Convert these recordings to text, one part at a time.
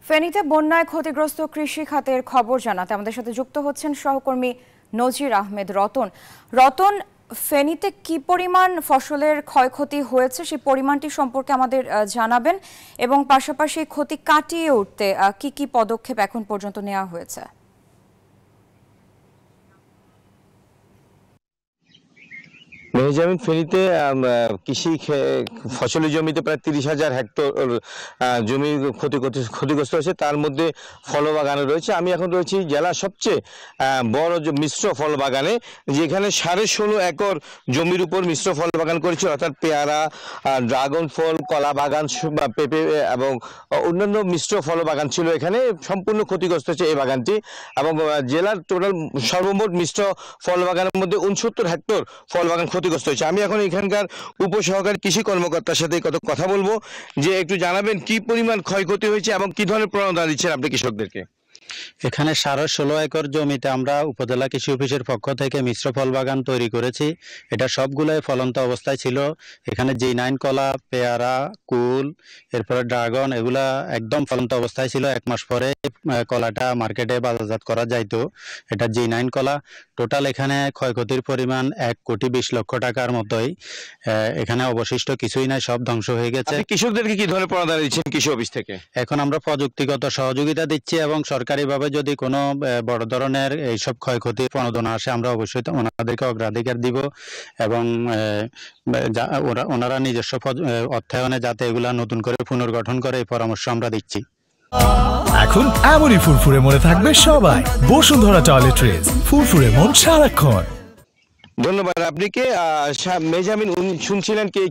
ফেনীতে বন্যায় ক্ষতিগ্রস্ত কৃষি খাতের খবর জানাতে আমাদের সাথে যুক্ত হচ্ছেন সহকর্মী নজির আহমেদ রতন। রতন, ফেনীতে কি পরিমাণ ফসলের ক্ষয়ক্ষতি হয়েছে সেই পরিমাণটি সম্পর্কে আমাদের জানাবেন এবং পাশাপাশি ক্ষতি কাটিয়ে উঠতে কি কি পদক্ষেপ এখন পর্যন্ত নেওয়া হয়েছে? মেহজাবিন, ফেনীতে কৃষি ফসলি জমিতে প্রায় 30,000 হেক্টর জমি ক্ষতিগ্রস্ত হয়েছে। তার মধ্যে ফল বাগানে রয়েছে। আমি এখন রয়েছি জেলার সবচেয়ে বড় যে মিশ্র ফল বাগানে, যেখানে 16.5 একর জমির উপর মিশ্র ফল বাগান করেছে, অর্থাৎ পেয়ারা, ড্রাগন ফল, কলা বাগান, পেঁপে এবং অন্যান্য মিশ্র ফল বাগান ছিল। এখানে সম্পূর্ণ ক্ষতিগ্রস্ত হয়েছে এই বাগানটি এবং জেলার টোটাল সর্বমোট মিশ্র ফল বাগানের মধ্যে 69 হেক্টর ফল বাগান ক্ষতিগ্রস্ত হয়েছে। আমি এখন এখানকার উপসহকারী কৃষি কর্মকর্তার সাথে কথা বলবো, যে একটু জানাবেন কি পরিমাণ ক্ষয়ক্ষতি হয়েছে এবং কি ধরনের প্রণোদনা দিচ্ছেন আপনি কৃষকদেরকে। এখানে 16.5 একর জমিতে আমরা উপজেলা কৃষি অফিসের পক্ষ থেকে মিশ্র ফল বাগান তৈরি করেছি। এটা সবগুলোই ফলন্ত অবস্থায় ছিল। এখানে G9 কলা, পেয়ারা, কুল, এরপরে ড্রাগন, এগুলা একদম ফলন্ত অবস্থায় ছিল। 1 মাস পরে কলাটা মার্কেটে বাজারজাত করা যাইতো। এটা G9 কলা। টোটাল এখানে ক্ষয়ক্ষতির পরিমাণ 1,20,00,000 টাকার মতোই। এখানে অবশিষ্ট কিছুই নাই, সব ধ্বংস হয়ে গেছে। কৃষকদেরকে কি ধরনের প্রণোদনা দিচ্ছেন কৃষি অফিস থেকে? এখন আমরা প্রযুক্তিগত সহযোগিতা দিচ্ছি এবং সরকারিভাবে যদি কোনো বড় ধরনের এইসব ক্ষয়ক্ষতির প্রণোদনা আসে, আমরা অবশ্যই ওনাদেরকে অগ্রাধিকার দিব এবং ওনারা নিজস্ব অর্থায়নে যাতে এগুলা নতুন করে পুনর্গঠন করে এই পরামর্শ আমরা দিচ্ছি। এখন এমনই ফুরফুরে মনে থাকবে সবাই। বসুন্ধরা টয়লেট্রিজ, ফুরফুরে মন সারাক্ষণ। ধন্যবাদ আপনাকে। মেহজাবিন, শুনছিলেন কি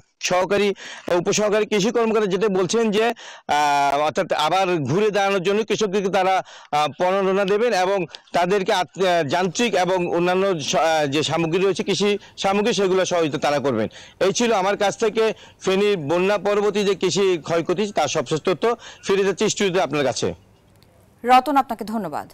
উপসহকারী কৃষি কর্মকর্তা যেটা বলছেন, যে অর্থাৎ আবার ঘুরে দাঁড়ানোর জন্য কৃষকদেরকে তারা প্রণোদনা দেবেন এবং তাদেরকে যান্ত্রিক এবং অন্যান্য যে সামগ্রী রয়েছে, কৃষি সামগ্রী, সেগুলো সহযোগিতা তারা করবেন। এই ছিল আমার কাছ থেকে ফেনীর বন্যা পরবর্তী যে কৃষি ক্ষয়ক্ষতি তার সবশেষ তথ্য। ফিরে যাচ্ছে স্টুডিওতে আপনার কাছে। রতন, আপনাকে ধন্যবাদ।